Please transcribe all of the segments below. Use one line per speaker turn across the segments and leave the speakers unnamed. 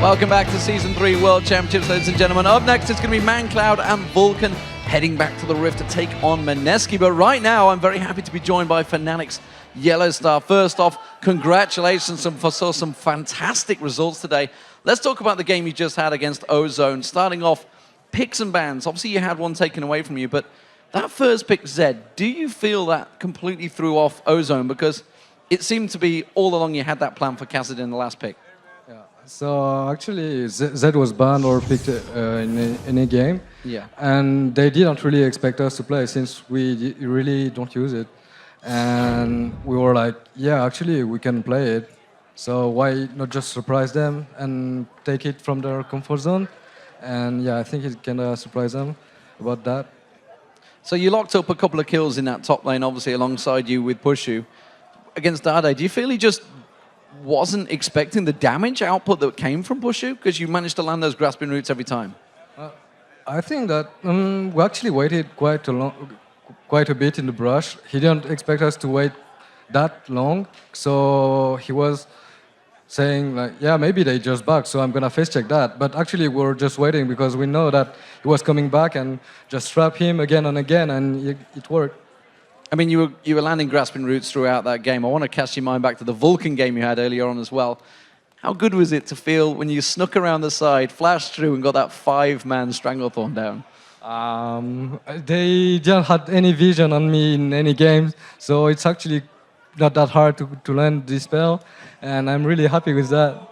Welcome back to Season 3 World Championships, ladies and gentlemen. Up next, it's going to be mancloud and Vulcun heading back to the Rift to take on Mineski. But right now, I'm very happy to be joined by Fnatic's Yellow Star. First off, congratulations for some fantastic results today. Let's talk about the game you just had against Ozone. Starting off, picks and bans. Obviously, you had one taken away from you, but that first pick, Zed, do you feel that completely threw off Ozone? Because it seemed to be all along you had that plan for Cassidy in the last pick.
Yeah. So actually, Zed was banned or picked in any game.
Yeah.
And they didn't really expect us to play since we really don't use it. And we were like, yeah, actually, we can play it. So why not just surprise them and take it from their comfort zone? And yeah, I think it can surprise them about that.
So you locked up a couple of kills in that top lane, obviously, alongside you with Pushu. Against Dade, do you feel he just wasn't expecting the damage output that came from Pushu? Because you managed to land those grasping roots every time.
I think that we actually waited quite a bit in the brush. He didn't expect us to wait that long. So he was saying, like, yeah, maybe they just back, so I'm going to face check that. But actually, we're just waiting because we know that he was coming back and just trap him again and again, and it worked.
I mean, you were landing grasping roots throughout that game. I want to cast your mind back to the Vulcun game you had earlier on as well. How good was it to feel when you snuck around the side, flashed through, and got that 5-man Stranglethorn down?
They didn't have any vision on me in any games, so it's actually not that hard to land this spell, and I'm really happy with that.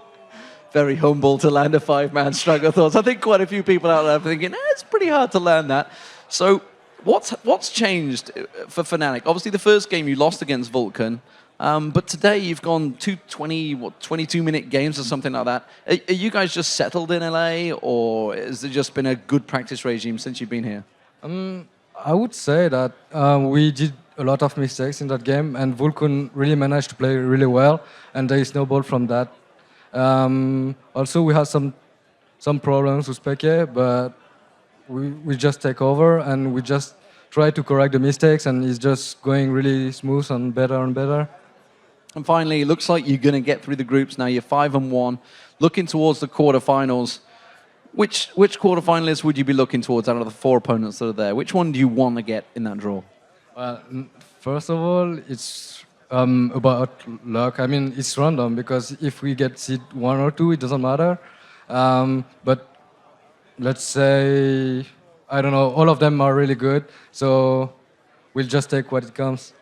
Very humble to land a 5-man Stranglethorn. I think quite a few people out there are thinking, it's pretty hard to land that. So what's changed for Fnatic? Obviously, the first game you lost against Vulcun, but today you've gone 22-minute games or something like that. Are you guys just settled in LA, or has there just been a good practice regime since you've been here?
I would say that we did a lot of mistakes in that game, and Vulcun really managed to play really well, and they snowballed from that. Also, we had some problems with Peke, but we just take over, and we just try to correct the mistakes, and it's just going really smooth and better and better.
And finally, it looks like you're going to get through the groups now. You're 5-1, looking towards the quarterfinals. Which quarterfinalists would you be looking towards out of the 4 opponents that are there? Which one do you want to get in that draw?
Well, first of all, it's about luck. I mean, it's random because if we get seed 1 or 2, it doesn't matter. But let's say, I don't know, all of them are really good. So we'll just take what it comes.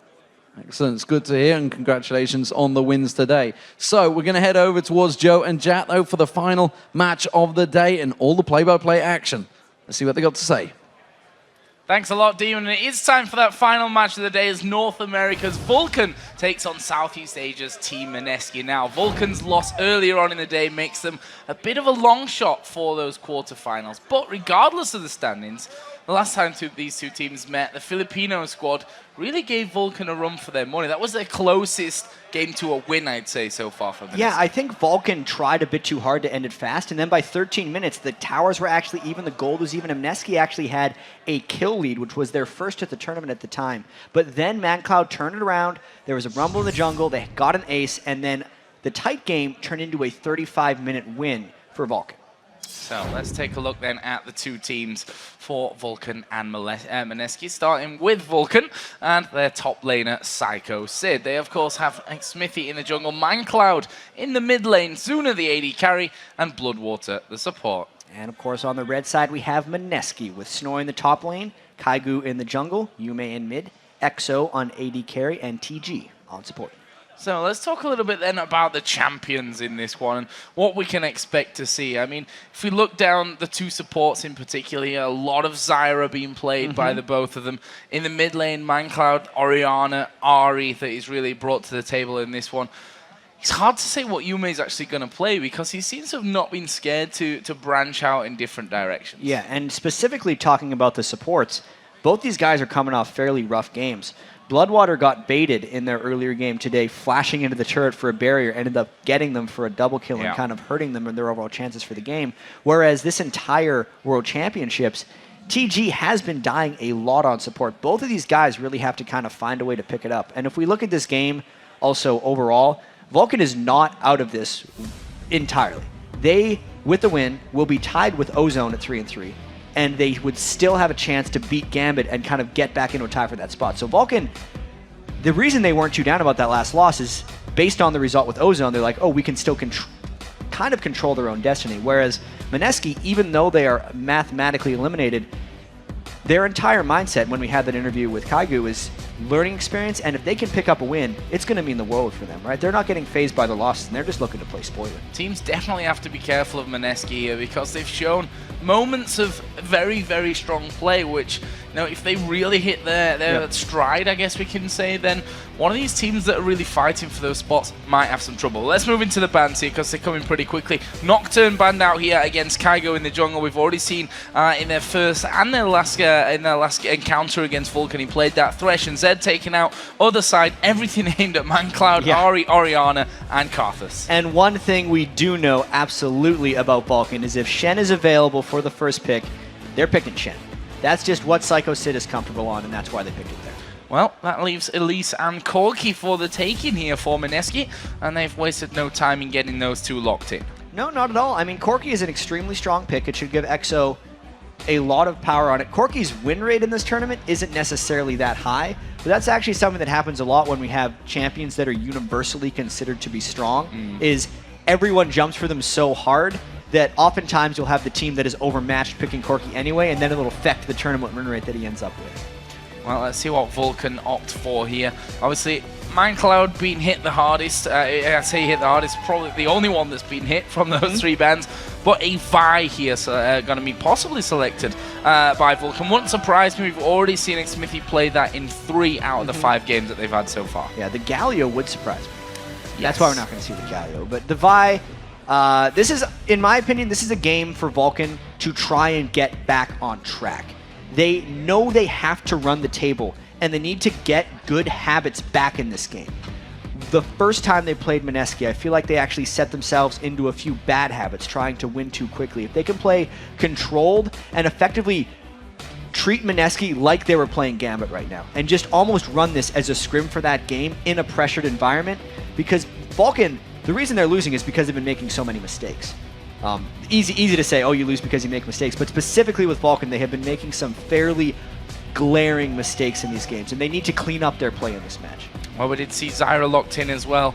Excellent. It's good to hear, and congratulations on the wins today. So we're going to head over towards Joe and Jat, though, for the final match of the day and all the play-by-play action. Let's see what they got to say.
Thanks a lot, Demon. It is time for that final match of the day as North America's Vulcun takes on Southeast Asia's Team Mineski. Now, Vulcun's loss earlier on in the day makes them a bit of a long shot for those quarterfinals. But regardless of the standings, the last time these two teams met, the Filipino squad really gave Vulcun a run for their money. That was their closest game to a win, I'd say, so far from Mineski.
Yeah, I think Vulcun tried a bit too hard to end it fast, and then by 13 minutes, the towers were actually even, the gold was even, and Mineski actually had a kill lead, which was their first at the tournament at the time. But then mancloud turned it around, there was a rumble in the jungle, they got an ace, and then the tight game turned into a 35-minute win for Vulcun.
So let's take a look then at the two teams for Vulcun and Mineski, starting with Vulcun and their top laner, Psycho Sid. They, of course, have Smithy in the jungle, mancloud in the mid lane, Zuna the AD carry, and Bloodwater the support.
And, of course, on the red side, we have Mineski with Snore in the top lane, Kaigu in the jungle, Yume in mid, EXO on AD carry, and TG on support.
So let's talk a little bit then about the champions in this one and what we can expect to see. I mean, if we look down the two supports in particular, a lot of Zyra being played by the both of them. In the mid lane, mancloud, Orianna, Ahri that is really brought to the table in this one. It's hard to say what Yume is actually going to play because he seems to have not been scared to branch out in different directions.
Yeah, and specifically talking about the supports, both these guys are coming off fairly rough games. Bloodwater got baited in their earlier game today, flashing into the turret for a barrier, ended up getting them for a double kill and kind of hurting them in their overall chances for the game. Whereas this entire World Championships, TG has been dying a lot on support. Both of these guys really have to kind of find a way to pick it up. And if we look at this game also overall, Vulcun is not out of this entirely. They with the win, will be tied with Ozone at 3-3, and they would still have a chance to beat Gambit and kind of get back into a tie for that spot. So Vulcun, the reason they weren't too down about that last loss is based on the result with Ozone, they're like, oh, we can still kind of control their own destiny. Whereas Mineski, even though they are mathematically eliminated, their entire mindset when we had that interview with Kaigu is learning experience, and if they can pick up a win, it's going to mean the world for them, right? They're not getting phased by the losses, and they're just looking to play spoiler.
Teams definitely have to be careful of Mineski here because they've shown moments of very, very strong play, which, you know, if they really hit their stride, I guess we can say, then one of these teams that are really fighting for those spots might have some trouble. Let's move into the bans here because they're coming pretty quickly. Nocturne banned out here against Kaigo in the jungle. We've already seen in their first and their last encounter against Vulcun, he played that Thresh, and Zed taken out. Other side, everything aimed at mancloud, Ahri, Orianna, and Karthus.
And one thing we do know absolutely about Vulcun is if Shen is available for the first pick, they're picking Shen. That's just what Psycho Sid is comfortable on, and that's why they picked it there.
Well, that leaves Elise and Corki for the taking here for Mineski, and they've wasted no time in getting those two locked in.
No, not at all. I mean, Corki is an extremely strong pick. It should give EXO a lot of power on it. Corki's win rate in this tournament isn't necessarily that high, but that's actually something that happens a lot when we have champions that are universally considered to be strong, is everyone jumps for them so hard that oftentimes you'll have the team that is overmatched picking Corki anyway, and then it'll affect the tournament win rate that he ends up with.
Well, let's see what Vulcun opt for here. Obviously, mancloud being hit the hardest. I say hit the hardest, probably the only one that's been hit from those three bans. But a Vi here going to be possibly selected by Vulcun. Wouldn't surprise me. We've already seen Smithy play that in 3 out of the 5 games that they've had so far.
Yeah, the Galio would surprise me.
Yes.
That's why we're not going to see the Galio. But the Vi, this is, in my opinion, this is a game for Vulcun to try and get back on track. They know they have to run the table, and they need to get good habits back in this game. The first time they played Mineski, I feel like they actually set themselves into a few bad habits, trying to win too quickly. If they can play controlled and effectively treat Mineski like they were playing Gambit right now, and just almost run this as a scrim for that game in a pressured environment, because Vulcun, the reason they're losing is because they've been making so many mistakes. Easy to say, oh, you lose because you make mistakes, but specifically with Vulcun, they have been making some fairly glaring mistakes in these games, and they need to clean up their play in this match.
Well, we did see Zyra locked in as well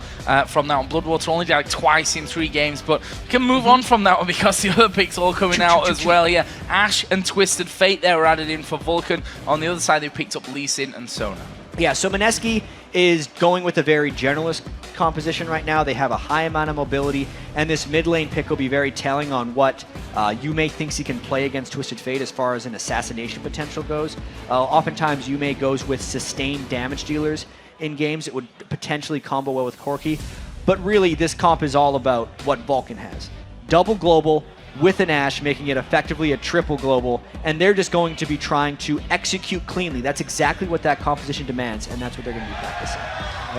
from that one. Bloodwater only died twice in 3 games, but we can move on from that one because the other picks all coming out as well here. Ash and Twisted Fate there were added in for Vulcun. On the other side, they picked up Lee Sin and Sona.
Yeah, so Mineski is going with a very generalist composition right now. They have a high amount of mobility, and this mid lane pick will be very telling on what Yume thinks he can play against Twisted Fate as far as an assassination potential goes. Oftentimes, Yume goes with sustained damage dealers in games. It would potentially combo well with Corki, but really this comp is all about what Vulcun has. Double global with an Ashe, making it effectively a triple global, and they're just going to be trying to execute cleanly. That's exactly what that composition demands, and that's what they're going to be practicing.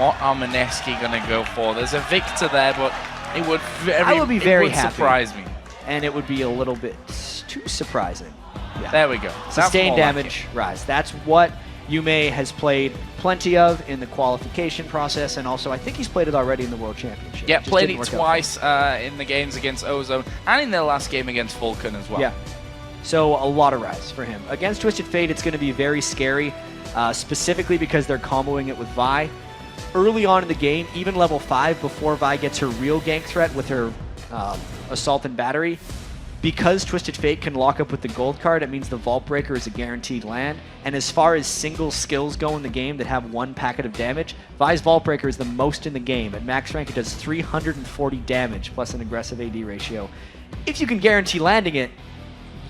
What are Mineski going to go for? There's a Victor there, but it would surprise me.
And it would be a little bit too surprising. Yeah.
There we go.
Sustained damage, Rise. That's what Yume has played plenty of in the qualification process, and also I think he's played it already in the World Championship.
Yeah, played it twice in the games against Ozone, and in their last game against Vulcun as well.
Yeah, so a lot of Rise for him. Against Twisted Fate, it's going to be very scary, specifically because they're comboing it with Vi. Early on in the game, even level 5, before Vi gets her real gank threat with her Assault and Battery, because Twisted Fate can lock up with the gold card, it means the Vault Breaker is a guaranteed land. And as far as single skills go in the game that have 1 packet of damage, Vi's Vault Breaker is the most in the game. At max rank, it does 340 damage plus an aggressive AD ratio. If you can guarantee landing it,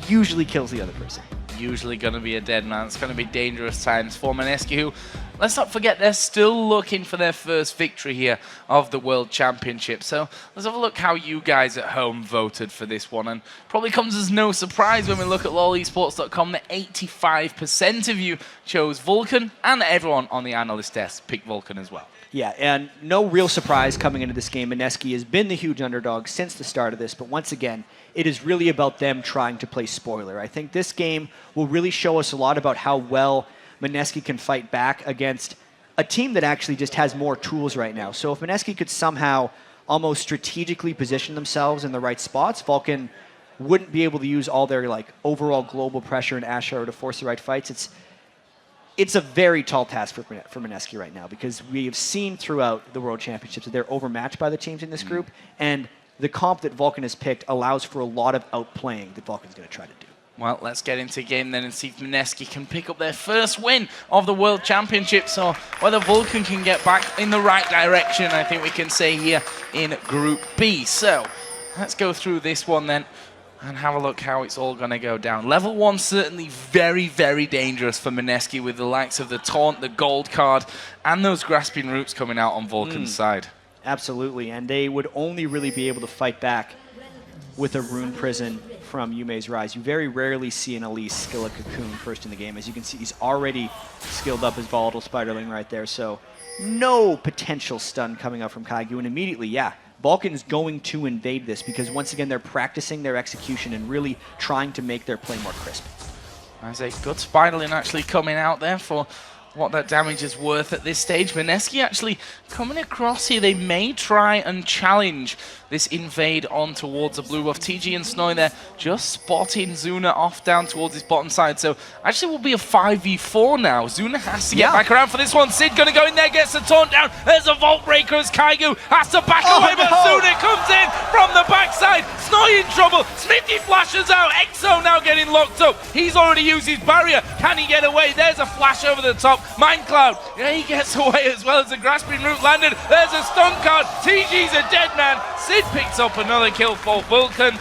usually kills the other person.
Usually going to be a dead man. It's going to be dangerous times for Mineski, who, let's not forget, they're still looking for their first victory here of the World Championship. So let's have a look how you guys at home voted for this one. And probably comes as no surprise when we look at lolesports.com that 85% of you chose Vulcun, and everyone on the analyst desk picked Vulcun as well.
Yeah, and no real surprise coming into this game. Mineski has been the huge underdog since the start of this, but once again, it is really about them trying to play spoiler. I think this game will really show us a lot about how well Mineski can fight back against a team that actually just has more tools right now. So if Mineski could somehow almost strategically position themselves in the right spots, Vulcun wouldn't be able to use all their like overall global pressure and Ahri to force the right fights. It's a very tall task for Mineski right now, because we have seen throughout the World Championships that they're overmatched by the teams in this group, and the comp that Vulcun has picked allows for a lot of outplaying that Vulcan's going to try to do.
Well, let's get into game then and see if Mineski can pick up their first win of the World Championships, or whether Vulcun can get back in the right direction, I think we can say here in Group B. So, let's go through this one then and have a look how it's all going to go down. Level 1 certainly very, very dangerous for Mineski, with the likes of the Taunt, the Gold card, and those Grasping Roots coming out on Vulcan's side.
Absolutely, and they would only really be able to fight back with a Rune Prison from Yume's Rise. You very rarely see an Elise skill a Cocoon first in the game. As you can see, he's already skilled up his Volatile Spiderling right there, so no potential stun coming up from Kaigu, and immediately, yeah, Vulcan's going to invade this, because once again, they're practicing their execution and really trying to make their play more crisp.
There's a good Spiderling actually coming out there for what that damage is worth at this stage. Mineski actually coming across here. They may try and challenge this invade on towards the blue buff. TG and Snowy there just spotting Zuna off down towards his bottom side. So actually will be a 5v4 now. Zuna has to get back around for this one. Sid gonna go in there, gets the taunt down. There's a Vault Breaker as Kaigu has to back away, but Zuna comes in from the backside. Snowy in trouble. Smithy flashes out. Exo now getting locked up. He's already used his barrier. Can he get away? There's a flash over the top. Mancloud, yeah, he gets away as well as the Grasping Root landed. There's a stun card. TG's a dead man. Sid picks up another kill for Vulcun.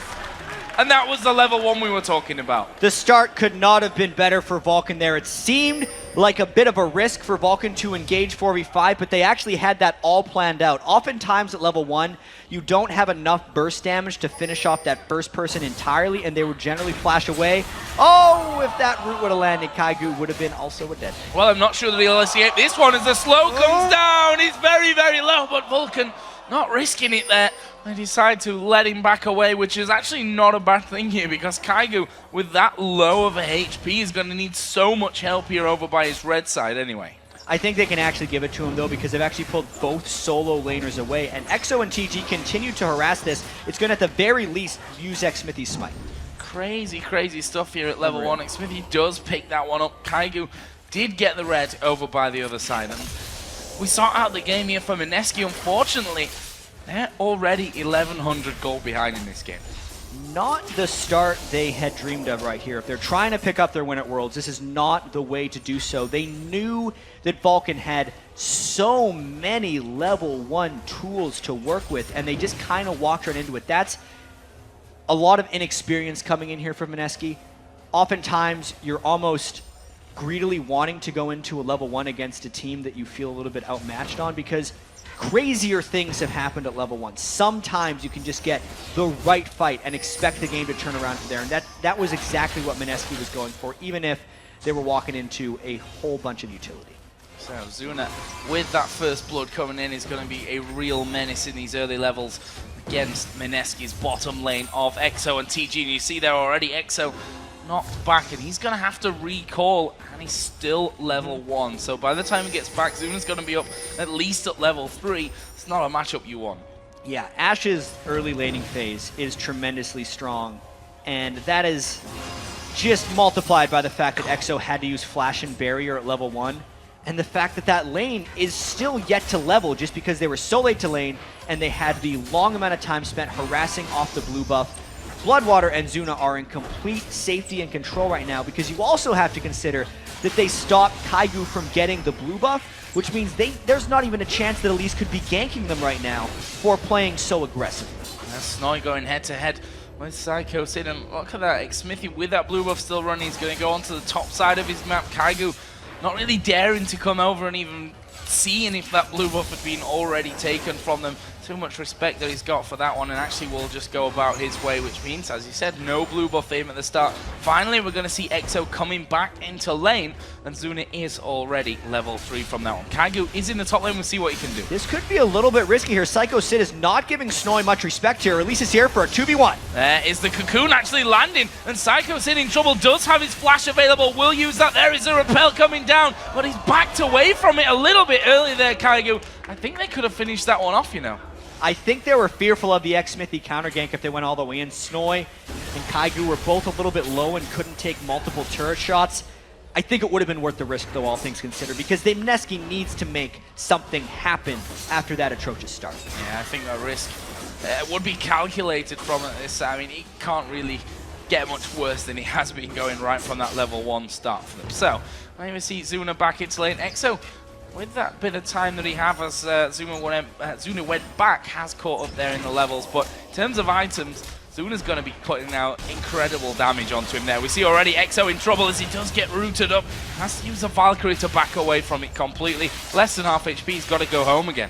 And that was the level 1 we were talking about.
The start could not have been better for Vulcun there. It seemed like a bit of a risk for Vulcun to engage 4v5, but they actually had that all planned out. Oftentimes at level 1, you don't have enough burst damage to finish off that first person entirely, and they would generally flash away. Oh, if that root would have landed, Kaigu would have been also a dead.
Well, I'm not sure that he'll escape this one as the slow comes down. He's very, very low, but Vulcun not risking it there. They decide to let him back away, which is actually not a bad thing here, because Kaigu, with that low of a HP, is going to need so much help here over by his red side anyway.
I think they can actually give it to him, though, because they've actually pulled both solo laners away, and Exo and TG continue to harass this. It's going to, at the very least, use Xsmithy's Smite.
Crazy, crazy stuff here at level 1. Xsmithy does pick that one up. Kaigu did get the red over by the other side, and we saw out the game here for Mineski. Unfortunately, they're already 1,100 gold behind in this game.
Not the start they had dreamed of right here. If they're trying to pick up their win at Worlds, this is not the way to do so. They knew that Vulcun had so many level 1 tools to work with, and they just kind of walked right into it. That's a lot of inexperience coming in here from Mineski. Oftentimes, you're almost greedily wanting to go into a level 1 against a team that you feel a little bit outmatched on, because crazier things have happened at level 1. Sometimes you can just get the right fight and expect the game to turn around from there, and that was exactly what Mineski was going for, even if they were walking into a whole bunch of utility.
So Zuna, with that first blood coming in, is going to be a real menace in these early levels against Mineski's bottom lane of Exo and TG. And you see there already Exo knocked back, and he's going to have to recall, and he's still level 1. So by the time he gets back, Zuna's going to be up at least at level 3. It's not a matchup you want.
Yeah, Ash's early laning phase is tremendously strong, and that is just multiplied by the fact that Exo had to use Flash and Barrier at level 1, and the fact that that lane is still yet to level just because they were so late to lane, and they had the long amount of time spent harassing off the blue buff. Bloodwater and Zuna are in complete safety and control right now, because you also have to consider that they stopped Kaigu from getting the blue buff, which means there's not even a chance that Elise could be ganking them right now for playing so aggressively.
That's Snowy going head-to-head with Psycho Sid, and look at that, Xsmithy with that blue buff still running. He's going to go onto the top side of his map. Kaigu not really daring to come over and even seeing if that blue buff had been already taken from them. Too much respect that he's got for that one, and actually will just go about his way, which means, as you said, no blue buff aim at the start. Finally, we're going to see Exo coming back into lane, and Zuna is already level 3 from that one. Kaigu is in the top lane. We'll see what he can do.
This could be a little bit risky here. Psycho Sid is not giving Snowy much respect here. Elise is here for a 2v1.
There is the Cocoon actually landing, and Psycho Sid in trouble, does have his flash available, will use that. There is a repel coming down, but he's backed away from it a little bit early there, Kaigu. I think they could have finished that one off, you know.
I think they were fearful of the X-Smithy counter gank if they went all the way in. Snoy and Kaigu were both a little bit low and couldn't take multiple turret shots. I think it would have been worth the risk, though, all things considered, because Mineski needs to make something happen after that atrocious start.
Yeah, I think that risk would be calculated from this. I mean, he can't really get much worse than he has been going right from that level 1 start for them. So, I even see Zuna back into lane. Exo, with that bit of time that he have as Zuna went back, has caught up there in the levels. But in terms of items, Zuna's going to be putting out incredible damage onto him there. We see already Exo in trouble as he does get rooted up. Has to use a Valkyrie to back away from it completely. Less than half HP, he's got to go home again.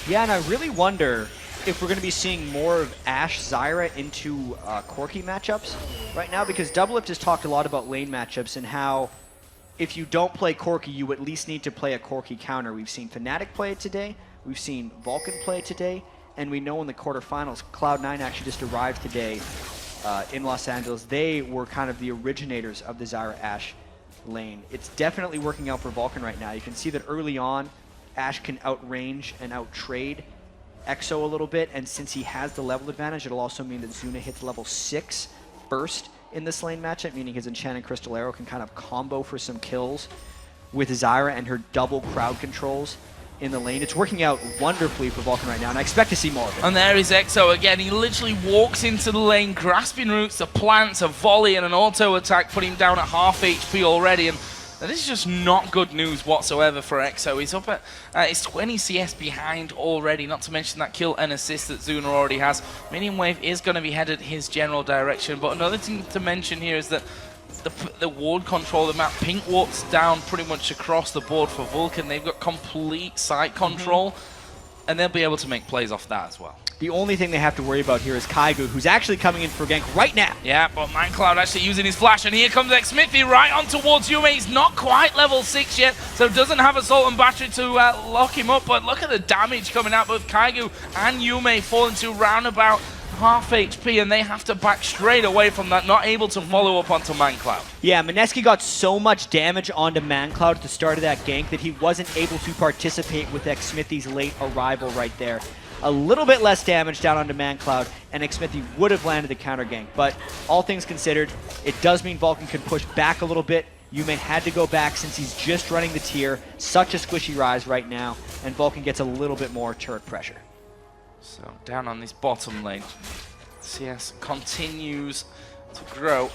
Yeah, and I really wonder if we're going to be seeing more of Ashe Zyra into Corki matchups right now, because Doublelift has talked a lot about lane matchups and how if you don't play Corki, you at least need to play a Corki counter. We've seen Fnatic play it today, we've seen Vulcun play it today, and we know in the quarterfinals, Cloud9 actually just arrived today in Los Angeles. They were kind of the originators of the Zyra Ashe lane. It's definitely working out for Vulcun right now. You can see that early on, Ashe can outrange and outtrade Exo a little bit, and since he has the level advantage, it'll also mean that Zuna hits level 6 first in this lane matchup, meaning his Enchanted Crystal Arrow can kind of combo for some kills with Zyra and her double crowd controls in the lane. It's working out wonderfully for Vulcun right now, and I expect to see more of it.
And there is Exo again. He literally walks into the lane, grasping roots, a plant, a volley, and an auto attack, putting him down at half HP already. And that is just not good news whatsoever for Exo. He's up at he's 20 CS behind already, not to mention that kill and assist that Zuna already has. Minion Wave is going to be headed his general direction, but another thing to mention here is that the ward control, the map pink warps down pretty much across the board for Vulcun. They've got complete site control, and they'll be able to make plays off that as well.
The only thing they have to worry about here is Kaigu, who's actually coming in for gank right now.
Yeah, but mancloud actually using his flash, and here comes X-Smithy right on towards Yume. He's not quite level 6 yet, so doesn't have Assault and Battery to lock him up, but look at the damage coming out. Both Kaigu and Yume falling to roundabout half HP, and they have to back straight away from that, not able to follow up onto mancloud.
Yeah, Mineski got so much damage onto mancloud at the start of that gank that he wasn't able to participate with X-Smithy's late arrival right there. A little bit less damage down onto mancloud, and X-Smithy would have landed the counter gank. But all things considered, it does mean Vulcun can push back a little bit. Yume had to go back since he's just running the tier. Such a squishy rise right now, and Vulcun gets a little bit more turret pressure.
So down on this bottom lane, CS continues to grow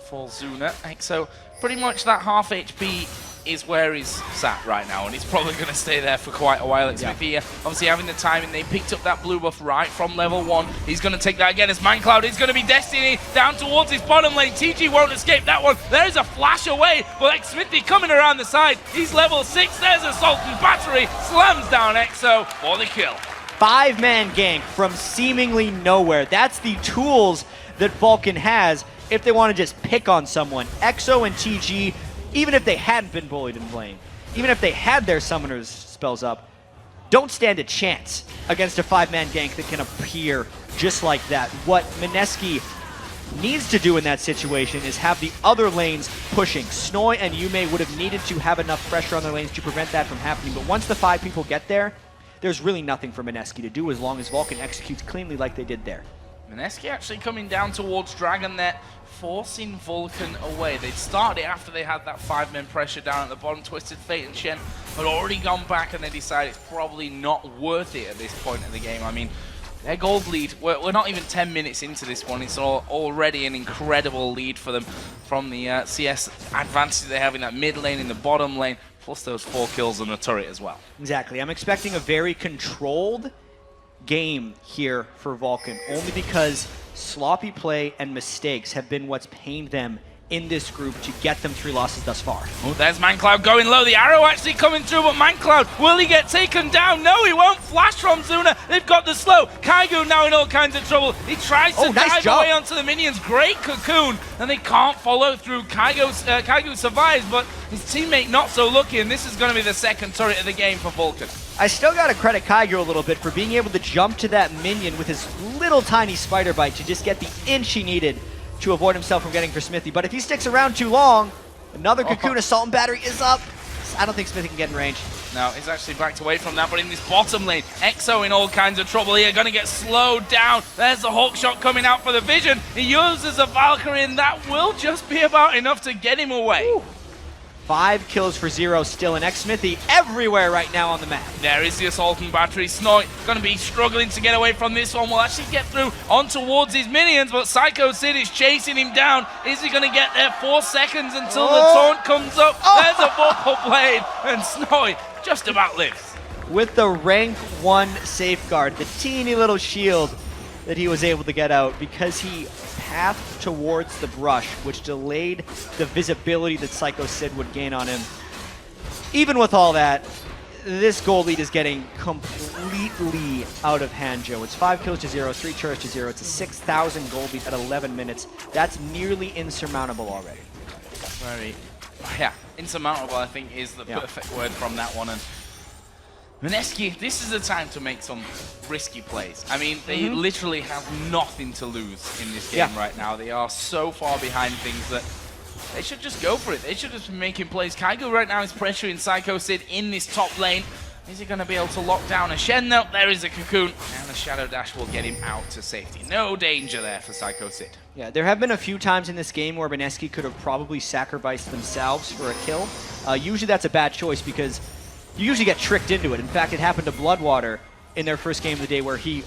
for Zuna. So pretty much that half HP is where he's sat right now, and he's probably going to stay there for quite a while. X-Smithy obviously having the timing. They picked up that blue buff right from level 1. He's going to take that again as mancloud is going to be Destiny down towards his bottom lane. TG won't escape that one. There's a flash away, but X-Smithy coming around the side. He's level 6. There's Assault and Battery. Slams down Exo for the kill.
5-man gank from seemingly nowhere. That's the tools that Vulcun has if they want to just pick on someone. Exo and TG, even if they hadn't been bullied in lane, even if they had their summoners spells up, don't stand a chance against a 5-man gank that can appear just like that. What Mineski needs to do in that situation is have the other lanes pushing. Snoy and Yume would have needed to have enough pressure on their lanes to prevent that from happening, but once the 5 people get there, there's really nothing for Mineski to do as long as Vulcun executes cleanly like they did there.
Mineski actually coming down towards Dragon there, forcing Vulcun away. They'd started it after they had that 5-man pressure down at the bottom. Twisted Fate and Shen had already gone back, and they decided it's probably not worth it at this point of the game. I mean, their gold lead, we're not even 10 minutes into this one. It's already an incredible lead for them from the CS advantage they have in that mid lane, in the bottom lane, plus those 4 kills on the turret as well.
Exactly. I'm expecting a very controlled game here for Vulcun, only because sloppy play and mistakes have been what's pained them in this group to get them 3 losses thus far.
Oh, there's mancloud going low. The arrow actually coming through, but mancloud, will he get taken down? No, he won't. Flash from Zuna. They've got the slow. Kaigu now in all kinds of trouble. He tries to dive away onto the minions. Great cocoon, and they can't follow through. Kaigu survives, but his teammate not so lucky, and this is going to be the second turret of the game for Vulcun.
I still got to credit Kaigu a little bit for being able to jump to that minion with his little tiny spider bite to just get the inch he needed to avoid himself from getting for Smithy. But if he sticks around too long, another cocoon Assault and Battery is up. I don't think Smithy can get in range.
Now, he's actually backed away from that, but in this bottom lane, Exo in all kinds of trouble here, going to get slowed down. There's the hook shot coming out for the Vision. He uses a Valkyrie, and that will just be about enough to get him away.
Ooh. 5 kills for 0 still, and X-Smithy everywhere right now on the map.
There is the Assault and Battery. Snoy going to be struggling to get away from this one. Will actually get through on towards his minions, but Psycho Sid is chasing him down. Is he going to get there? 4 seconds until the taunt comes up. There's a Vorpal Blade, and Snoy just about lives.
With the rank 1 safeguard, the teeny little shield that he was able to get out because he pathed towards the brush, which delayed the visibility that Psycho Sid would gain on him. Even with all that, this gold lead is getting completely out of hand, Joe. It's 5 kills to 0, 3 turrets to 0. It's a 6,000 gold lead at 11 minutes. That's nearly insurmountable already.
Very, yeah, insurmountable, I think, is the perfect word from that one. And Mineski, this is the time to make some risky plays. I mean, they literally have nothing to lose in this game right now. They are so far behind things that they should just go for it. They should just be making plays. Kaigo right now is pressuring Psycho Sid in this top lane. Is he going to be able to lock down a Shen? No, there is a Cocoon. And the Shadow Dash will get him out to safety. No danger there for Psycho Sid.
Yeah, there have been a few times in this game where Mineski could have probably sacrificed themselves for a kill. Usually that's a bad choice because you usually get tricked into it. In fact, it happened to Bloodwater in their first game of the day where he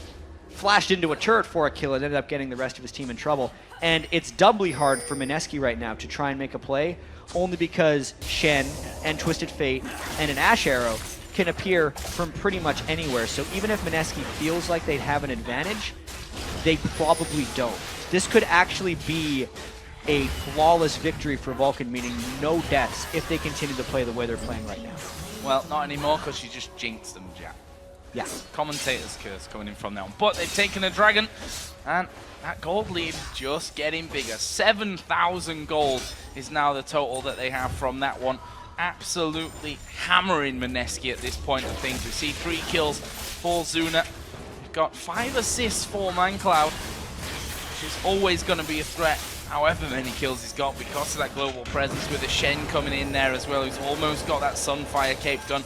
flashed into a turret for a kill and ended up getting the rest of his team in trouble. And it's doubly hard for Mineski right now to try and make a play, only because Shen and Twisted Fate and an Ash Arrow can appear from pretty much anywhere. So even if Mineski feels like they'd have an advantage, they probably don't. This could actually be a flawless victory for Vulcun, meaning no deaths if they continue to play the way they're playing right now.
Well, not anymore because you just jinxed them, Jack.
Yeah.
Commentator's curse coming in from that one. But they've taken a dragon, and that gold lead just getting bigger. 7,000 gold is now the total that they have from that one. Absolutely hammering Mineski at this point of things. We see 3 kills for Zuna. We've got 5 assists for mancloud, which is always going to be a threat, however many kills he's got, because of that global presence with the Shen coming in there as well, who's almost got that Sunfire cape done.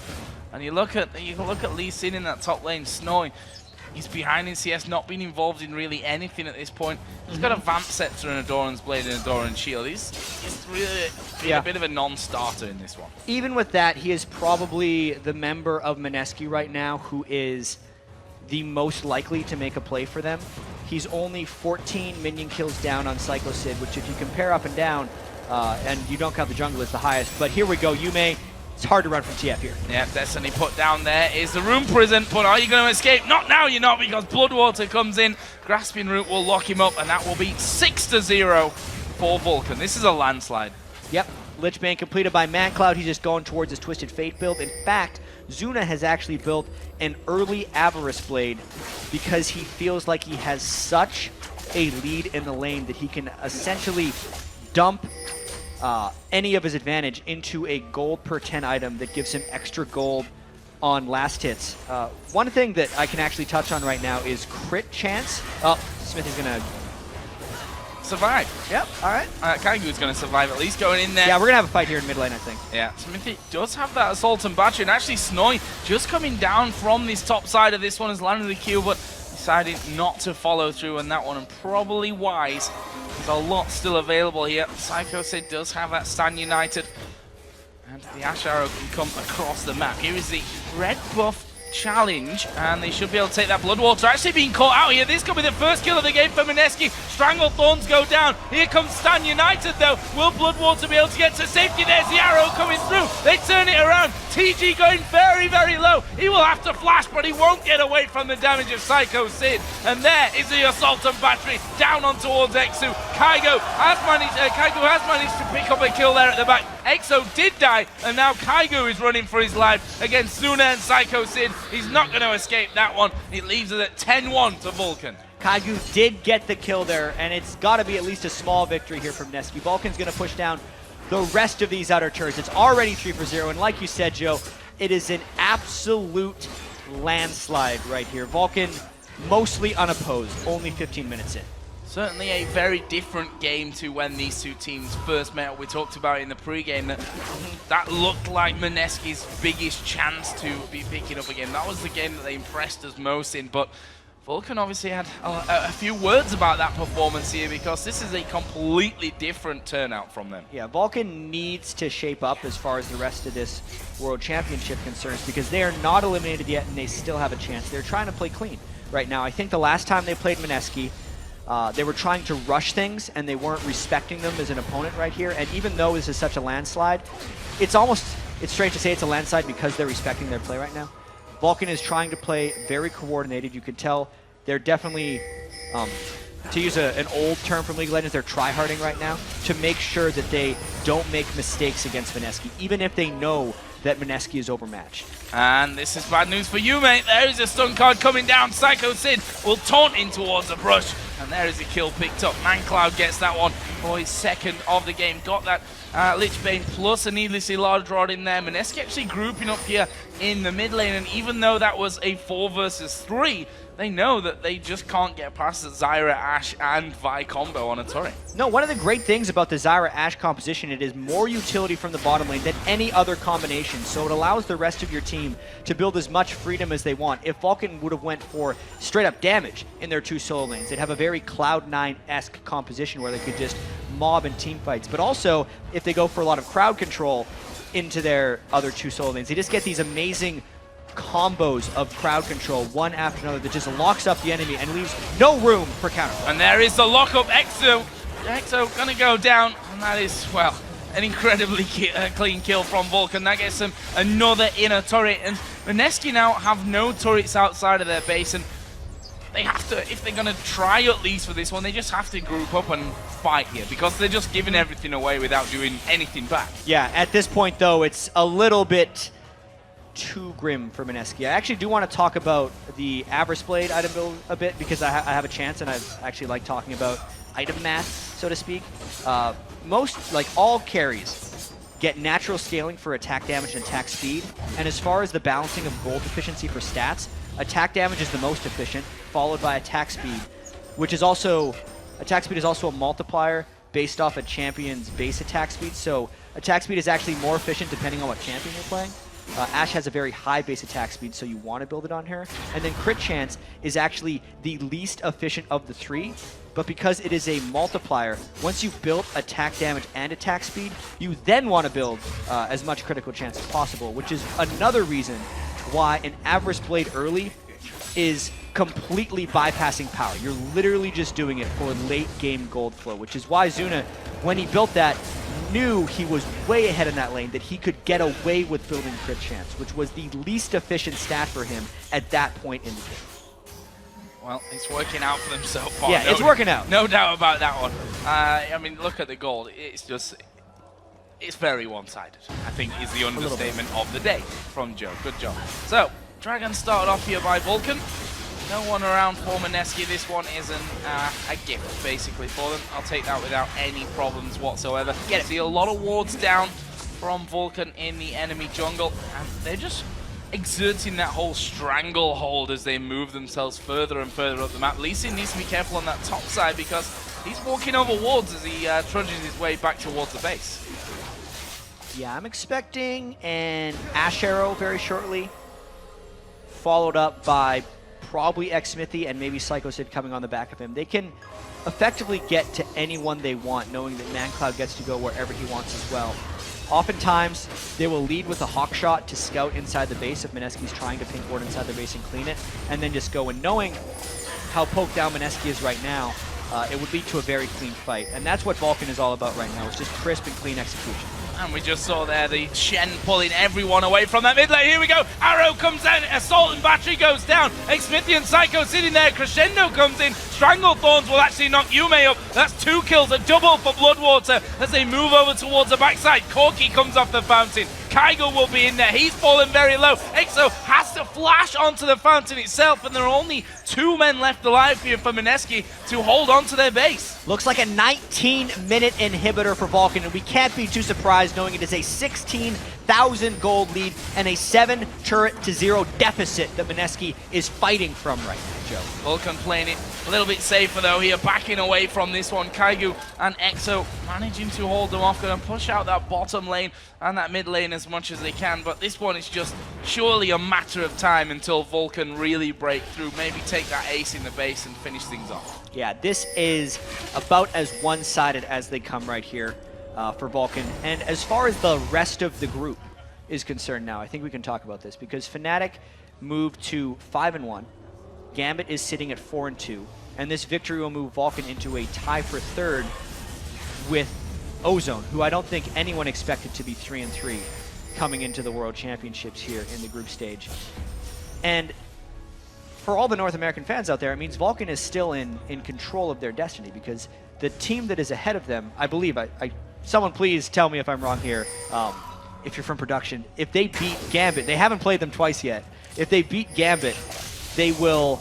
And you look at Lee Sin in that top lane, Snoy. He's behind in CS, not been involved in really anything at this point. He's got a Vamp Scepter and a Doran's Blade and a Doran's Shield. He's really a bit of a non-starter in this one.
Even with that, he is probably the member of Mineski right now who is the most likely to make a play for them. He's only 14 minion kills down on Psycho Sid, which if you compare up and down, and you don't count the jungle as the highest, but here we go, Yume. It's hard to run from TF here.
Yeah, Destiny put down there is the Rune Prison, but are you going to escape? Not now, you're not, because Bloodwater comes in. Grasping Root will lock him up, and that will be 6-0 for Vulcun. This is a landslide.
Yep, Lich Bane completed by mancloud. He's just going towards his Twisted Fate build. In fact, Zuna has actually built an early Avarice Blade because he feels like he has such a lead in the lane that he can essentially dump any of his advantage into a gold per 10 item that gives him extra gold on last hits. One thing that I can actually touch on right now is crit chance. Oh, Smith is going to
survive.
Yep, all right.
Kaigu's going to survive, at least going in there.
Yeah, we're going to have a fight here in mid lane, I think.
Yeah, Smithy does have that Assault and Battery, and actually Snoy just coming down from this top side of this one has landed the kill, but decided not to follow through on that one, and probably wise. There's a lot still available here. Psycho Sid does have that Stand United, and the Ash Arrow can come across the map. Here is the red buff challenge, and they should be able to take that Bloodwater. Actually being caught out here. This could be the first kill of the game for Mineski. Strangle Thorns go down. Here comes Stand United though. Will Bloodwater be able to get to safety? There's the arrow coming through. They turn it around. TG going very, very low. He will have to flash, but he won't get away from the damage of Psycho Sid. And there is the Assault and Battery down on towards Exo. Kaigo has managed to pick up a kill there at the back. Exo did die, and now Kaigo is running for his life against Zuna and Psycho Sid. He's not going to escape that one. It leaves it at 10-1 to Vulcun.
Kaigo did get the kill there, and it's got to be at least a small victory here from Mineski. Vulcan's going to push down the rest of these outer turrets. It's already 3-0, and like you said, Joe, it is an absolute landslide right here. Vulcan mostly unopposed, only 15 minutes in.
Certainly a very different game to when these two teams first met. We talked about it in the pregame that looked like Mineski's biggest chance to be picking up again. That was the game that they impressed us most in, but Vulcun obviously had a few words about that performance here because this is a completely different turnout from them.
Yeah, Vulcun needs to shape up as far as the rest of this World Championship concerns because they are not eliminated yet and they still have a chance. They're trying to play clean right now. I think the last time they played Mineski, they were trying to rush things and they weren't respecting them as an opponent right here. And even though this is such a landslide, it's strange to say it's a landslide because they're respecting their play right now. Vulcun is trying to play very coordinated. You can tell they're definitely, to use an old term from League of Legends, they're tryharding right now to make sure that they don't make mistakes against Mineski, even if they know that Mineski is overmatched.
And this is bad news for you, mate. There is a stun card coming down. Psycho Sid will taunt in towards the brush. And there is a kill picked up. mancloud gets that one for his second of the game. Got that Lich Bane plus a needlessly large rod in there. Mineski actually grouping up here in the mid lane. And even though that was a 4 versus 3, they know that they just can't get past the Zyra, Ashe, and Vi combo on a turret.
No, one of the great things about the Zyra Ashe composition, it is more utility from the bottom lane than any other combination. So it allows the rest of your team to build as much freedom as they want. If Vulcun would have went for straight up damage in their 2 solo lanes, they'd have a very Cloud9-esque composition where they could just mob and team fights. But also, if they go for a lot of crowd control into their other 2 solo lanes, they just get these amazing combos of crowd control, one after another, that just locks up the enemy and leaves no room for counter.
And there is the lockup. Exo gonna go down, and that is, well, an incredibly clean kill from Vulcun. That gets them another inner turret, and Mineski now have no turrets outside of their base, and they have to, if they're gonna try at least for this one, they just have to group up and fight here, because they're just giving everything away without doing anything back.
Yeah, at this point, though, it's a little bit too grim for Mineski. I actually do want to talk about the Avarice Blade item build a bit because I have a chance, and I actually like talking about item math, so to speak. Most, like all carries, get natural scaling for attack damage and attack speed, and as far as the balancing of gold efficiency for stats, attack damage is the most efficient, followed by attack speed, which is also, attack speed is also a multiplier based off a champion's base attack speed, so attack speed is actually more efficient depending on what champion you're playing. Ashe has a very high base attack speed, so you want to build it on her. And then crit chance is actually the least efficient of the 3, but because it is a multiplier, once you've built attack damage and attack speed, you then want to build as much critical chance as possible, which is another reason why an Avarice Blade early is completely bypassing power. You're literally just doing it for late game gold flow, which is why Zuna, when he built that, knew he was way ahead in that lane, that he could get away with building crit chance, which was the least efficient stat for him at that point in the game.
Well, it's working out for them so far.
Yeah, it's working out.
No doubt about that one. I mean, look at the gold. It's very one-sided, I think, is the understatement of the day from Joe. Good job. So, Dragon started off here by Vulcun. No one around for Mineski. This one isn't a gift, basically, for them. I'll take that without any problems whatsoever. See a lot of wards down from Vulcun in the enemy jungle, and they're just exerting that whole stranglehold as they move themselves further and further up the map. Lee Sin needs to be careful on that top side because he's walking over wards as he trudges his way back towards the base.
Yeah, I'm expecting an Ashe Arrow very shortly, followed up by probably X-Smithy and maybe Psycho Sid coming on the back of him. They can effectively get to anyone they want, knowing that mancloud gets to go wherever he wants as well. Oftentimes, they will lead with a hawk shot to scout inside the base if Mineski's trying to pink ward inside the base and clean it, and then just go. And knowing how poked down Mineski is right now, it would lead to a very clean fight. And that's what Vulcun is all about right now. It's just crisp and clean execution.
And we just saw there the Shen pulling everyone away from that mid lane. Here we go. Arrow comes down. Assault and Battery goes down. X-Smithy and Psycho sitting there. Crescendo comes in. Stranglethorns will actually knock Yume up. That's 2 kills. A double for Bloodwater as they move over towards the backside. Corki comes off the fountain. Kygo will be in there. He's fallen very low. Exo has to flash onto the fountain itself, and there are only 2 men left alive here for Mineski to hold on to their base.
Looks like a 19-minute inhibitor for Vulcun, and we can't be too surprised knowing it is a 16 1,000 gold lead and a 7 turret to 0 deficit that Mineski is fighting from right now, Joe.
Vulcun playing it a little bit safer though here, backing away from this one. Kaigu and Exo managing to hold them off, going to push out that bottom lane and that mid lane as much as they can, but this one is just surely a matter of time until Vulcun really break through, maybe take that ace in the base and finish things off.
Yeah, this is about as one-sided as they come right here for Vulcun. And as far as the rest of the group is concerned now, I think we can talk about this because Fnatic moved to 5-1. Gambit is sitting at 4-2, and this victory will move Vulcun into a tie for third with Ozone, who I don't think anyone expected to be 3-3 coming into the World Championships here in the group stage. And for all the North American fans out there, it means Vulcun is still in control of their destiny because the team that is ahead of them, I believe, someone please tell me if I'm wrong here, if you're from production, if they beat Gambit, they haven't played them twice yet, if they beat Gambit, they will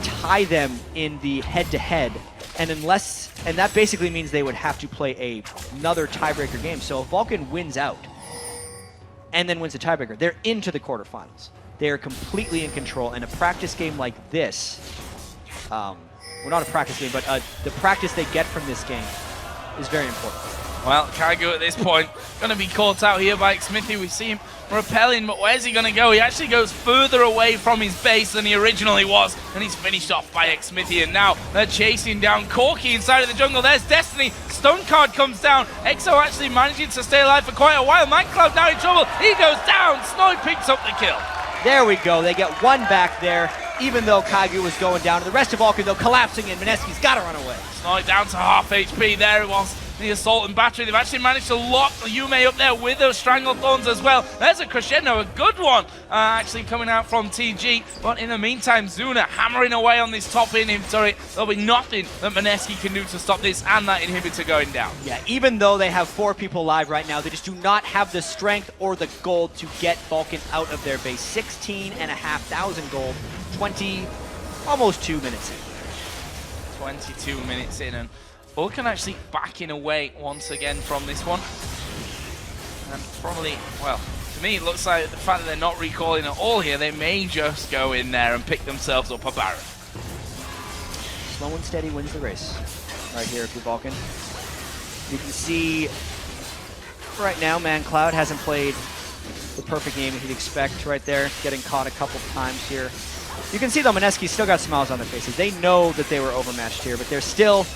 tie them in the head-to-head, and that basically means they would have to play another tiebreaker game. So if Vulcun wins out and then wins the tiebreaker, they're into the quarterfinals. They are completely in control, and a practice game like this, well, not a practice game, but the practice they get from this game is very important.
Well, Kaigu at this point going to be caught out here by Xmithy. We see him repelling, but where's he going to go? He actually goes further away from his base than he originally was, and he's finished off by Xmithy, and now they're chasing down Corki inside of the jungle. There's Destiny. Stone Card comes down. Exo actually managing to stay alive for quite a while. mancloud now in trouble. He goes down. Snowy picks up the kill.
There we go. They get one back there, even though Kaigu was going down. And the rest of Vulcun, though, collapsing in. Mineski's got to run away.
Snowy down to half HP. There it was. The assault and battery. They've actually managed to lock Yume up there with those Stranglethorns as well. There's a crescendo, a good one, actually coming out from TG. But in the meantime, Zuna hammering away on this top inhibitor. There'll be nothing that Mineski can do to stop this and that inhibitor going down.
Yeah, even though they have 4 people live right now, they just do not have the strength or the gold to get Vulcun out of their base. 16,500 gold, almost 2 minutes in.
22 minutes in, and Vulcun actually backing away once again from this one. And probably, well, to me it looks like the fact that they're not recalling at all here, they may just go in there and pick themselves up a Baron.
Slow and steady wins the race right here if you're Vulcun. You can see right now mancloud hasn't played the perfect game he'd expect right there, getting caught a couple times here. You can see though Mineski still got smiles on their faces. They know that they were overmatched here, but they're still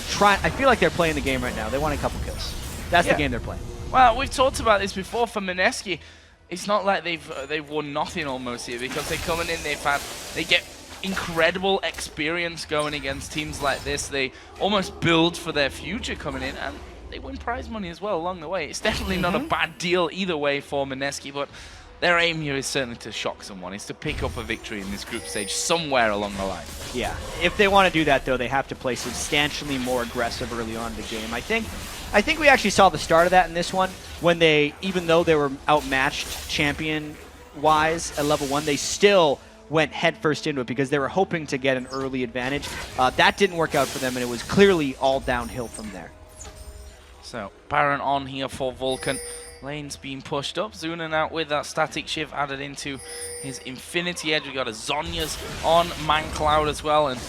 trying. I feel like they're playing the game right now. They want a couple kills. That's the game they're playing.
Well, we've talked about this before for Mineski. It's not like they've won nothing almost here, because they're coming in, they get incredible experience going against teams like this. They almost build for their future coming in, and they win prize money as well along the way. It's definitely not a bad deal either way for Mineski, but their aim here is certainly to shock someone. It's to pick up a victory in this group stage somewhere along the line.
Yeah, if they want to do that though, they have to play substantially more aggressive early on in the game. I think we actually saw the start of that in this one when they, even though they were outmatched champion-wise at level 1, they still went headfirst into it because they were hoping to get an early advantage. That didn't work out for them, and it was clearly all downhill from there.
So, Baron on here for Vulcun. Lane's being pushed up. Zuna out with that static shift added into his Infinity Edge. We got a Zonya's on mancloud as well, and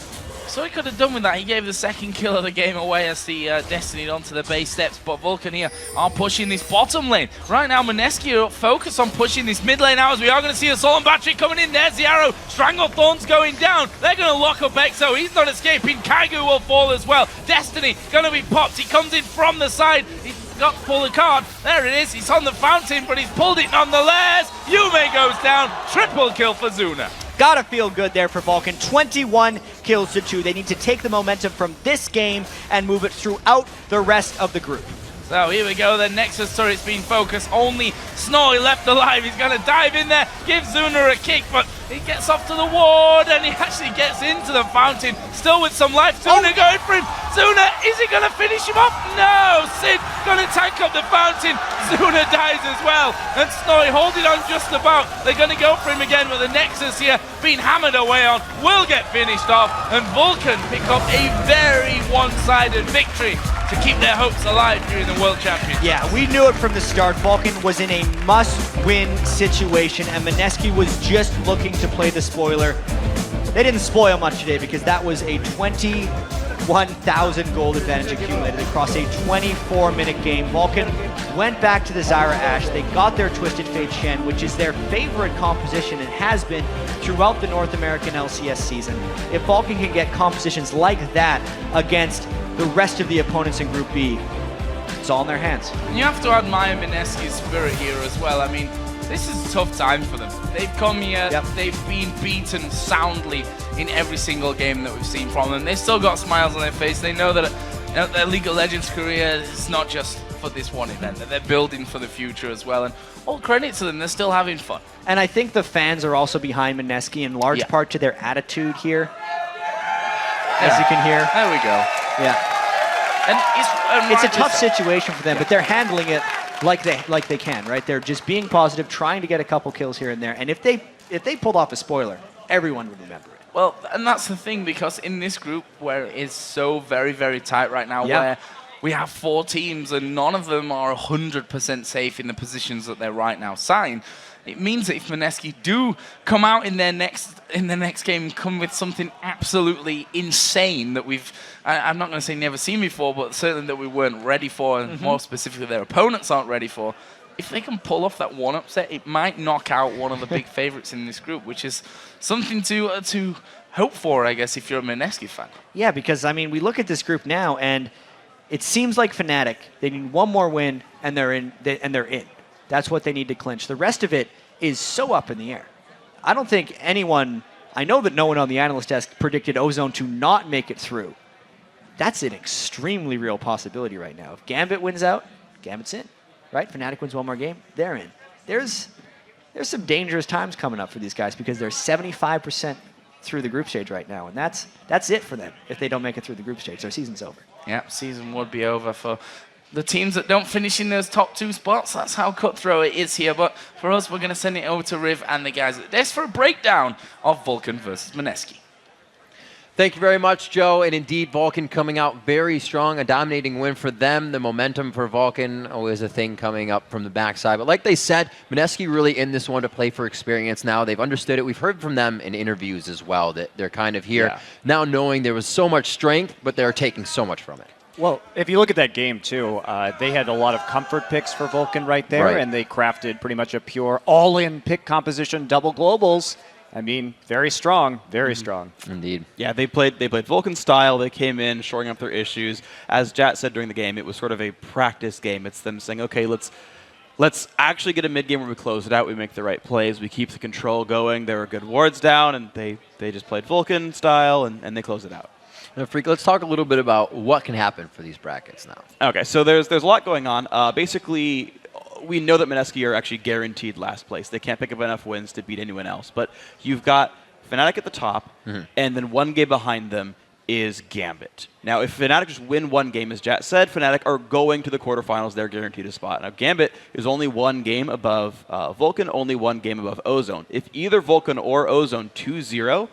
so he could have done with that. He gave the second kill of the game away as the Destiny onto the base steps, but Vulcun here are pushing this bottom lane. Right now, Mineski are focused on pushing this mid lane out, as we are going to see Assault and Battery coming in. There's the arrow. Stranglethorn's going down. They're going to lock up Exo. He's not escaping. Kaigu will fall as well. Destiny going to be popped. He comes in from the side. He's got to pull the card. There it is. He's on the fountain, but he's pulled it nonetheless. Yume goes down. Triple kill for Zuna.
Gotta feel good there for Vulcun. 21 kills to 2. They need to take the momentum from this game and move it throughout the rest of the group.
So here we go, the Nexus turret's being focused. Only Snowy left alive. He's going to dive in there, give Zuna a kick, but he gets off to the ward and he actually gets into the fountain, still with some life. Zuna going for him. Zuna, is he going to finish him off? No! Sid going to tank up the fountain. Zuna dies as well. And Snowy holding on just about. They're going to go for him again, with the Nexus here being hammered away on. Will get finished off, and Vulcun pick up a very one-sided victory. to keep their hopes alive during the World Championship.
Yeah, we knew it from the start. Vulcun was in a must-win situation, and Mineski was just looking to play the spoiler. They didn't spoil much today because that was a 21,000 gold advantage accumulated across a 24-minute game. Vulcun went back to the Zyra Ashe. They got their Twisted Fate Shen, which is their favorite composition and has been throughout the North American LCS season. If Vulcun can get compositions like that against the rest of the opponents in Group B, it's all in their hands.
And you have to admire Mineski's spirit here as well. I mean, this is a tough time for them. They've come here, they've been beaten soundly in every single game that we've seen from them. They've still got smiles on their face. They know that their League of Legends career is not just for this one event, that they're building for the future as well. And all credit to them, they're still having fun.
And I think the fans are also behind Mineski in large part to their attitude here, as you can hear.
There we go.
Yeah.
And
it's a tough situation for them, but they're handling it like they can, right? They're just being positive, trying to get a couple kills here and there. And if they pulled off a spoiler, everyone would remember it.
Well, and that's the thing, because in this group where it is so very, very tight right now, where we have 4 teams and none of them are 100% safe in the positions that they're right now signed, it means that if Mineski do come out in the next game and come with something absolutely insane that I'm not going to say never seen before, but certainly that we weren't ready for, and more specifically their opponents aren't ready for, if they can pull off that one upset, it might knock out one of the big favorites in this group, which is something to hope for, I guess, if you're a Mineski fan.
Yeah, because, I mean, we look at this group now, and it seems like Fnatic, they need one more win, and they're in. That's what they need to clinch. The rest of it is so up in the air. I don't think anyone, I know that no one on the analyst desk predicted Ozone to not make it through. That's an extremely real possibility right now. If Gambit wins out, Gambit's in, right? Fnatic wins one more game, they're in. There's some dangerous times coming up for these guys because they're 75% through the group stage right now, and that's it for them if they don't make it through the group stage. Their season's over.
Yeah, season would be over for the teams that don't finish in those top 2 spots. That's how cutthroat it is here. But for us, we're going to send it over to Riv and the guys at the desk for a breakdown of Vulcun versus Mineski.
Thank you very much, Joe. And indeed, Vulcun coming out very strong, a dominating win for them. The momentum for Vulcun always a thing coming up from the backside. But like they said, Mineski really in this one to play for experience now. They've understood it. We've heard from them in interviews as well that they're kind of here now knowing there was so much strength, but they're taking so much from it.
Well, if you look at that game, too, they had a lot of comfort picks for Vulcun right there, and they crafted pretty much a pure all-in pick composition, double globals. I mean, very strong, very strong.
Indeed.
Yeah, they played Vulcun style. They came in, shoring up their issues. As Jat said during the game, it was sort of a practice game. It's them saying, okay, let's actually get a mid-game where we close it out, we make the right plays, we keep the control going. There were good wards down, and they just played Vulcun style, and they closed it out.
Now, Freak, let's talk a little bit about what can happen for these brackets now.
Okay, so there's a lot going on. Basically, we know that Mineski are actually guaranteed last place. They can't pick up enough wins to beat anyone else. But you've got Fnatic at the top, and then one game behind them is Gambit. Now, if Fnatic just win one game, as Jat said, Fnatic are going to the quarterfinals. They're guaranteed a spot. Now, Gambit is only one game above Vulcun, only one game above Ozone. If either Vulcun or Ozone 2-0,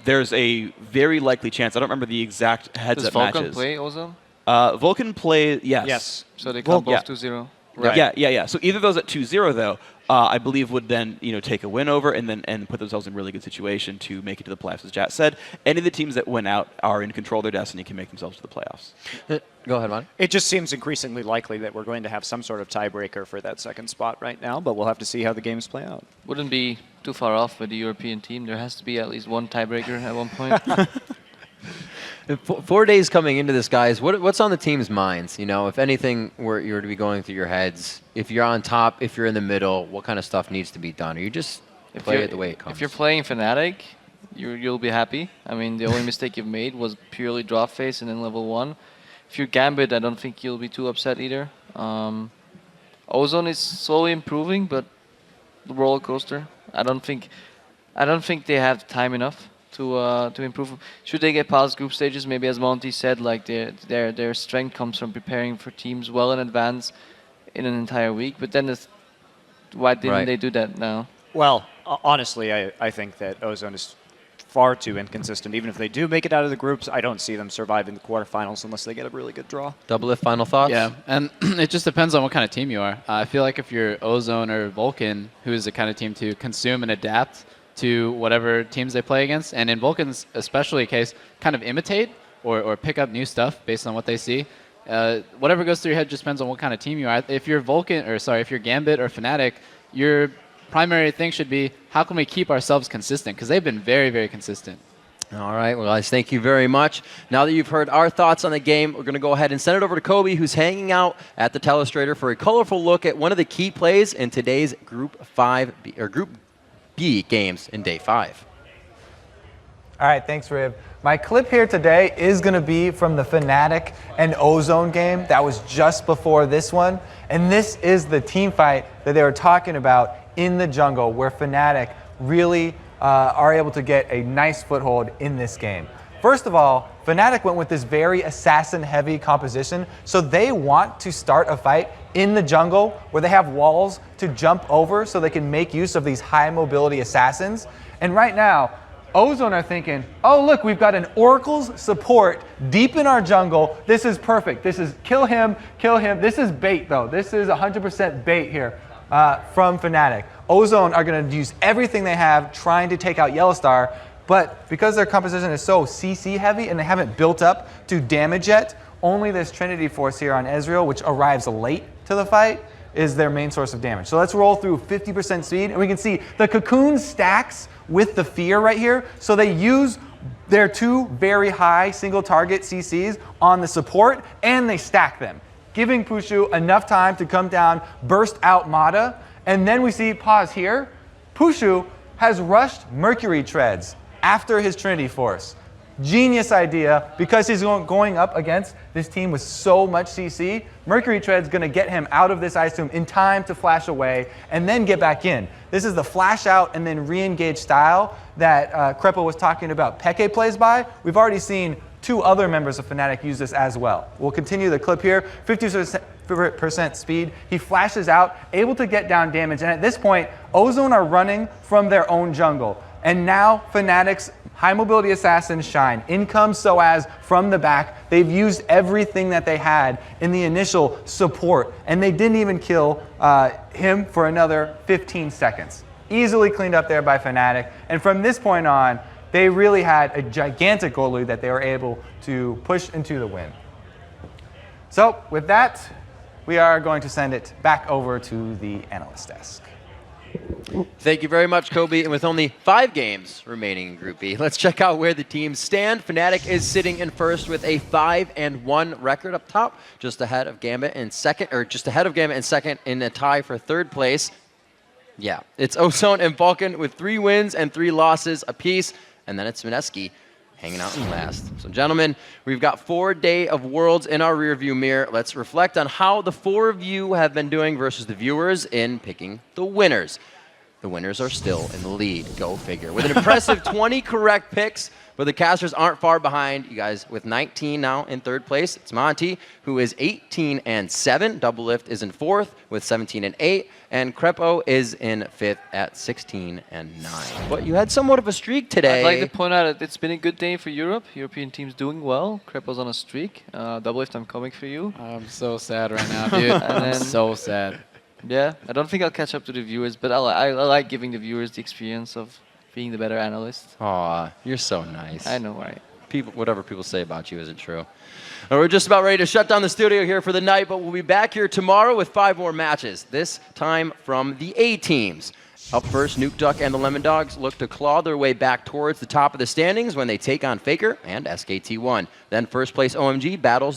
there's a very likely chance. I don't remember the exact heads-up matches.
Does Vulcun play Ozone?
Vulcun play, yes.
So they come both 2-0.
Right. Yeah. So either of those at 2-0, though, I believe would then take a win over and put themselves in a really good situation to make it to the playoffs. As Jat said, any of the teams that win out are in control of their destiny, can make themselves to the playoffs.
Go ahead, Ron.
It just seems increasingly likely that we're going to have some sort of tiebreaker for that second spot right now, but we'll have to see how the games play out.
Wouldn't be too far off with the European team. There has to be at least one tiebreaker at one point.
4 days coming into this, guys, what's on the team's minds? If anything you were to be going through your heads, if you're on top, if you're in the middle, what kind of stuff needs to be done? Or you just play it the way it comes?
If you're playing Fnatic, you'll be happy. I mean, the only mistake you've made was purely drop phase and then level 1. If you're Gambit, I don't think you'll be too upset either. Ozone is slowly improving, but the roller coaster. I don't think they have time enough to improve. Should they get past group stages, maybe as Monty said, like their strength comes from preparing for teams well in advance in an entire week. But then why didn't they do that now?
Well, honestly, I think that Ozone is far too inconsistent. Even if they do make it out of the groups, I don't see them surviving the quarterfinals unless they get a really good draw.
Double Lift, final thoughts?
Yeah, and it just depends on what kind of team you are. I feel like if you're Ozone or Vulcan, who is the kind of team to consume and adapt to whatever teams they play against, and in Vulcan's especially case, kind of imitate or pick up new stuff based on what they see. Whatever goes through your head just depends on what kind of team you are. If you're if you're Gambit or Fnatic, your primary thing should be, how can we keep ourselves consistent? Because they've been very, very consistent.
All right, well, guys, thank you very much. Now that you've heard our thoughts on the game, we're going to go ahead and send it over to Kobe, who's hanging out at the Telestrator for a colorful look at one of the key plays in today's Group B games in Day 5.
All right, thanks, Rib. My clip here today is going to be from the Fnatic and Ozone game that was just before this one. And this is the team fight that they were talking about in the jungle, where Fnatic really are able to get a nice foothold in this game. First of all, Fnatic went with this very assassin-heavy composition, so they want to start a fight in the jungle where they have walls to jump over so they can make use of these high-mobility assassins. And right now, Ozone are thinking, oh, look, we've got an Oracle's support deep in our jungle. This is perfect. This is kill him, kill him. This is bait, though. This is 100% bait here from Fnatic. Ozone are going to use everything they have trying to take out Yellowstar, but because their composition is so CC heavy and they haven't built up to damage yet, only this Trinity Force here on Ezreal, which arrives late to the fight, is their main source of damage. So let's roll through 50% speed, and we can see the Cocoon stacks with the Fear right here. So they use their two very high single target CCs on the support, and they stack them, giving Pushu enough time to come down, burst out Mata, and then we see, pause here, Pushu has rushed Mercury Treads after his Trinity Force. Genius idea, because he's going up against this team with so much CC. Mercury Tread's going to get him out of this Ice Tomb in time to flash away and then get back in. This is the flash out and then re-engage style that Krepo was talking about Peke plays by. We've already seen two other members of Fnatic use this as well. We'll continue the clip here. 50% speed. He flashes out, able to get down damage. And at this point, Ozone are running from their own jungle. And now Fnatic's high mobility assassins shine. In comes Soaz from the back. They've used everything that they had in the initial support, and they didn't even kill him for another 15 seconds. Easily cleaned up there by Fnatic. And from this point on, they really had a gigantic goal lead that they were able to push into the win. So with that, we are going to send it back over to the analyst desk.
Thank you very much, Kobe. And with only 5 games remaining in Group B, let's check out where the teams stand. Fnatic is sitting in first with a 5-1 record up top, just ahead of Gambit in second, in a tie for third place. Yeah, it's Ozone and Vulcan with 3 wins and 3 losses apiece, and then it's Mineski hanging out in last. So, gentlemen, we've got 4 days of Worlds in our rearview mirror. Let's reflect on how the 4 of you have been doing versus the viewers in picking the winners. The winners are still in the lead. Go figure. With an impressive 20 correct picks, but the casters aren't far behind. You guys with 19 now in third place. It's Monty, who is 18-7. Double Lift is in fourth with 17-8. And Krepo is in fifth at 16-9. But you had somewhat of a streak today.
I'd like to point out that it's been a good day for Europe. European teams doing well. Krepo's on a streak. Double Lift, I'm coming for you.
I'm so sad right now, dude. I'm so sad.
Yeah, I don't think I'll catch up to the viewers, but I like giving the viewers the experience of being the better analyst.
Aw, you're so nice.
I know, right?
Whatever people say about you isn't true. And we're just about ready to shut down the studio here for the night, but we'll be back here tomorrow with 5 more matches, this time from the A teams. Up first, Nuke Duck and the Lemon Dogs look to claw their way back towards the top of the standings when they take on Faker and SKT1. Then first place OMG battles